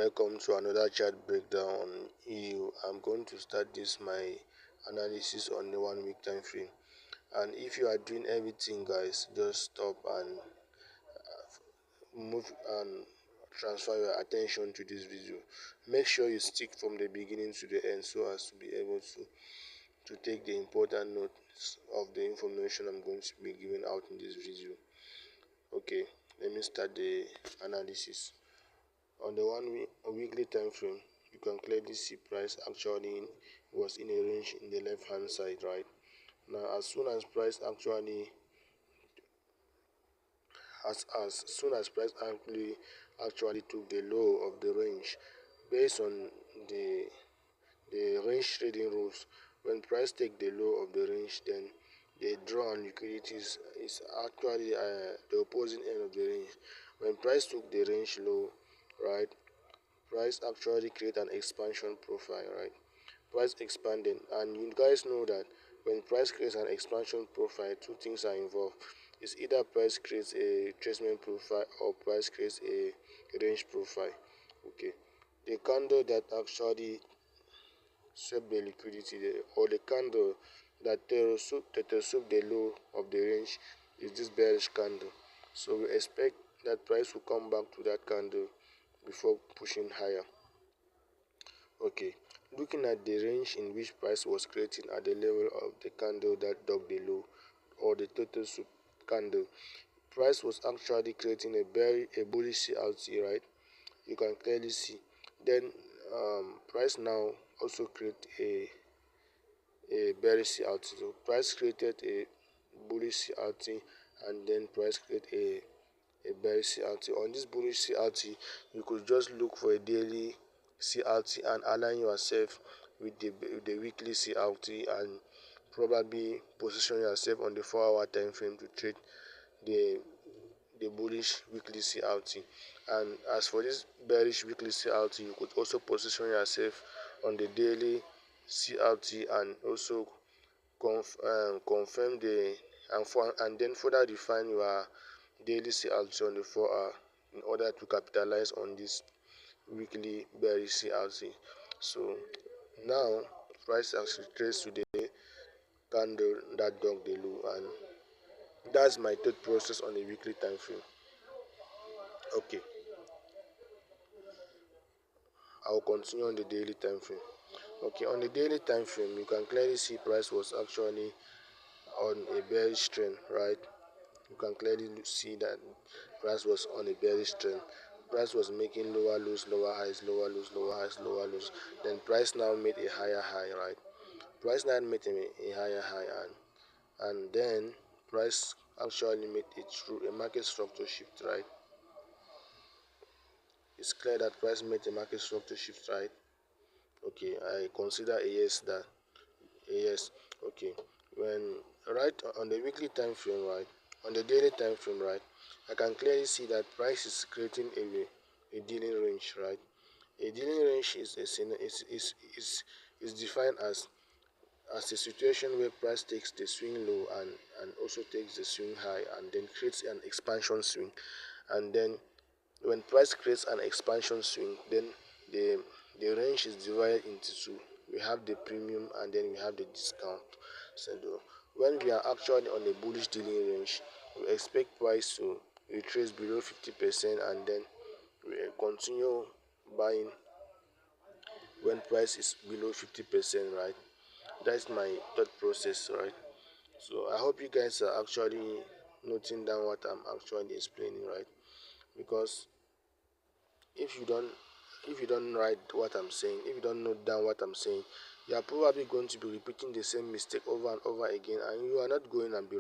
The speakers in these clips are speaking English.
welcome to another chart breakdown on EU. I'm going to start this my analysis on the 1 week time frame, and if you are doing everything, guys, just stop and move and transfer your attention to this video. Make sure you stick from the beginning to the end so as to be able to take the important notes of the information I'm going to be giving out in this video. Okay, let me start the analysis. On the weekly time frame, you can clearly see price actually was in a range in the left hand side, right? Now, as soon as price actually took the low of the range, based on the range trading rules, when price take the low of the range, then the draw on liquidities is actually the opposing end of the range. When price took the range low, right, price actually create an expansion profile, right? Price expanding, and you guys know that when price creates an expansion profile, two things are involved. It's either price creates a retracement profile or price creates a range profile. Okay, the candle that actually swept the liquidity or the candle that swept the low of the range is this bearish candle. So we expect that price will come back to that candle before pushing higher. Okay, looking at the range in which price was creating at the level of the candle that dug the low, or the total soup candle, price was actually creating a bullish CRT, right? You can clearly see. Then price now also create a bearish CRT. So price created a bullish CRT, and then price created a bearish CRT. On this bullish CRT, you could just look for a daily CRT and align yourself with the weekly CRT, and probably position yourself on the 4-hour time frame to trade the bullish weekly CRT. And as for this bearish weekly CRT, you could also position yourself on the daily CRT and also confirm and then further refine your daily CRT on the 4-hour in order to capitalize on this weekly bearish CRT. So now price actually trades to the candle that dug the low, and that's my thought process on the weekly time frame. Okay, I'll continue on the daily time frame. Okay, on the daily time frame, you can clearly see price was actually on a bearish trend, right? You can clearly see that price was on a bearish trend. Price was making lower lows, lower highs, lower lows, lower highs, lower lows. Then price now made a higher high, right? Price now made a higher high, and then price actually made it through a market structure shift, right? It's clear that price made a market structure shift, right? Okay, I consider a yes. Okay, when right on the weekly time frame, right, on the daily time frame, right, I can clearly see that price is creating a dealing range, right? A dealing range is defined as a situation where price takes the swing low and also takes the swing high, and then creates an expansion swing. And then when price creates an expansion swing, then the range is divided into two. We have the premium and then we have the discount. So when we are actually on a bullish dealing range, we expect price to retrace below 50%, and then we continue buying when price is below 50%, right? That's my thought process, right? So I hope you guys are actually noting down what I'm actually explaining, right? Because if you don't write what I'm saying, if you don't note down what I'm saying, you are probably going to be repeating the same mistake over and over again, and you are not going to be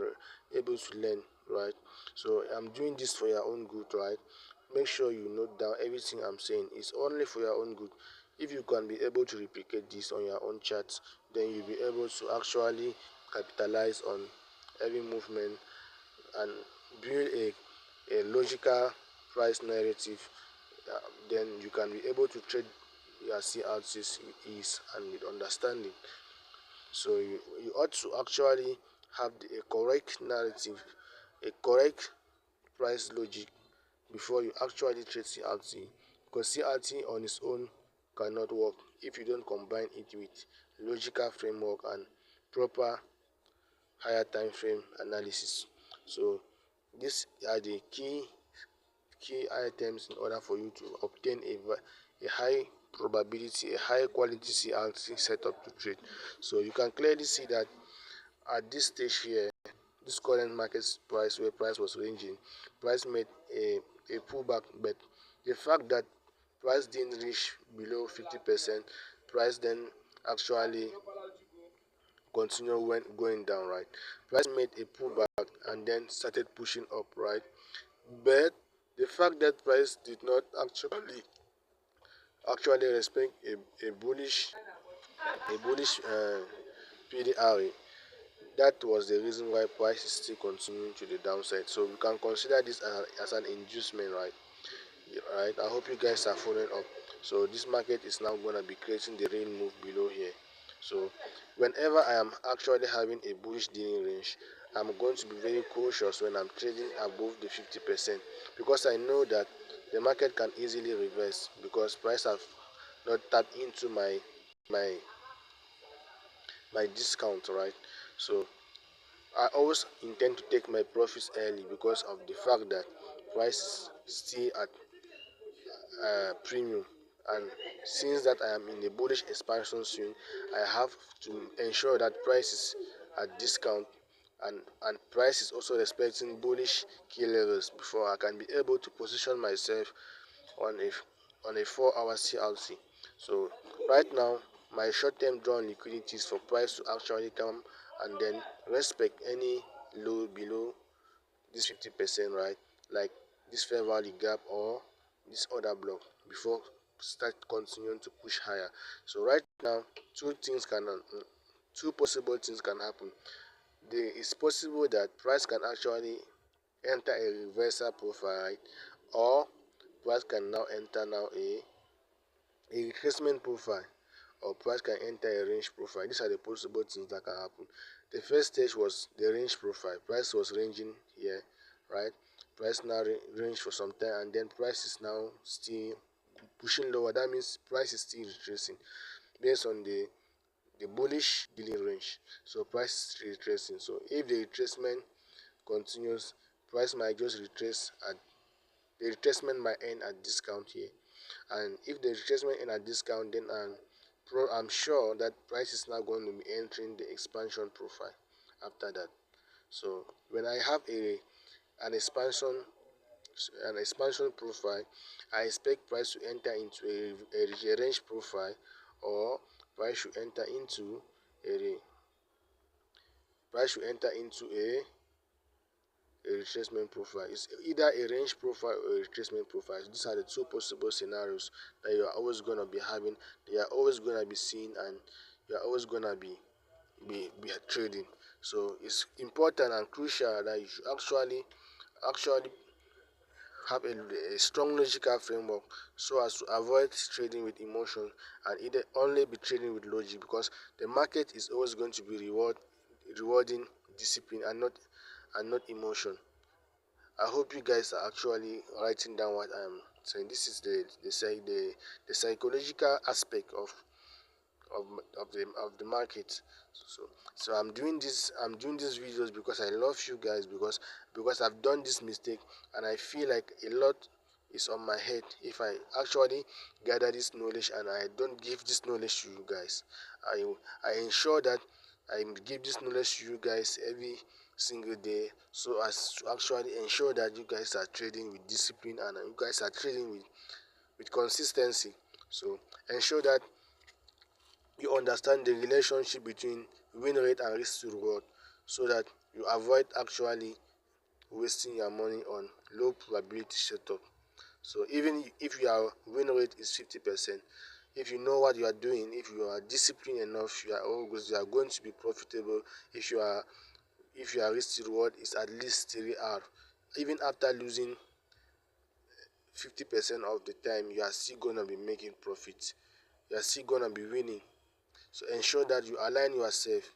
able to learn, right? So I'm doing this for your own good, right? Make sure you note down everything I'm saying. It's only for your own good. If you can be able to replicate this on your own charts, then you'll be able to actually capitalize on every movement and build a logical price narrative. Then you can be able to trade your CRTs with ease and with understanding. So you ought to actually have a correct narrative, a correct price logic before you actually trade CRT. because CRT on its own cannot work if you don't combine it with logical framework and proper higher time frame analysis. So these are the key items in order for you to obtain a high probability, a high quality CRT setup to trade. So you can clearly see that at this stage here, this current market price where price was ranging, price made a pullback, but the fact that price didn't reach below 50%, price then actually continue when going down, right? Price made a pullback and then started pushing up, right? But the fact that price did not actually respect a bullish PDR, that was the reason why price is still continuing to the downside. So we can consider this as an inducement, right? Right, I hope you guys are following up. So this market is now going to be creating the real move below here. So whenever I am actually having a bullish dealing range, I'm going to be very cautious when I'm trading above the 50%, because I know that the market can easily reverse because price have not tapped into my my discount, right? So I always intend to take my profits early because of the fact that price is still at premium, and since that I am in a bullish expansion swing, I have to ensure that price is at discount, and price is also respecting bullish key levels before I can be able to position myself on a 4-hour CRT. So right now my short-term drawn liquidities for price to actually come and then respect any low below this 50%, right? Like this fair value gap or this other block before start continuing to push higher. So right now, two possible things can happen. It's possible that price can actually enter a reversal profile, right? Or price can now enter a retracement profile, or price can enter a range profile. These are the possible things that can happen. The first stage was the range profile. Price was ranging here, right? Price now range for some time, and then price is now still pushing lower. That means price is still retracing based on the bullish dealing range. So price is retracing. So if the retracement continues, price might just retrace at the retracement might end at discount here. And if the retracement end at discount, then I'm sure that price is now going to be entering the expansion profile after that. So when I have an expansion an expansion profile, I expect price to enter into a range profile, or price should enter into a price should enter into a retracement profile. It's either a range profile or a retracement profile. These are the two possible scenarios that you are always gonna be having, they are always gonna be seeing, and you are always gonna be trading. So it's important and crucial that you should actually have a strong logical framework so as to avoid trading with emotion and either only be trading with logic, because the market is always going to be rewarding discipline and not emotion. I hope you guys are actually writing down what I'm saying. This is the psychological aspect of the market. So I'm doing these videos because I love you guys, because I've done this mistake, and I feel like a lot is on my head if I actually gather this knowledge and I don't give this knowledge to you guys. I ensure that I give this knowledge to you guys every single day, so as to actually ensure that you guys are trading with discipline and you guys are trading with consistency. So ensure that you understand the relationship between win rate and risk to reward, so that you avoid actually wasting your money on low probability setup. So even if your win rate is 50%, if you know what you are doing, if you are disciplined enough, you are going to be profitable. If your risk to reward is at least 3R, even after losing 50% of the time, you are still gonna be making profits. You are still gonna be winning. So ensure that you align yourself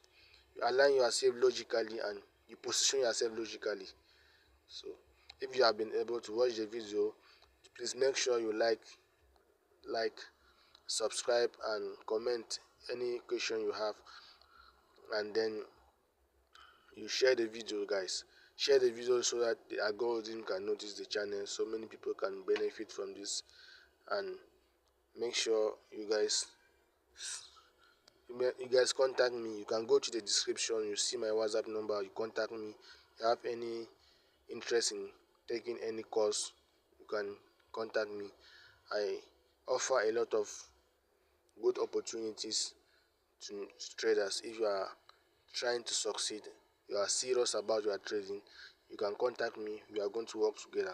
logically, and you position yourself logically. So if you have been able to watch the video, please make sure you like, like, subscribe, and comment any question you have, and then you share the video, guys. Share the video so that the algorithm can notice the channel, so many people can benefit from this. And make sure you guys contact me. You can go to the description, you see my WhatsApp number, you contact me. If you have any interest in taking any course, you can contact me. I offer a lot of good opportunities to traders. If you are trying to succeed, you are serious about your trading, you can contact me. We are going to work together.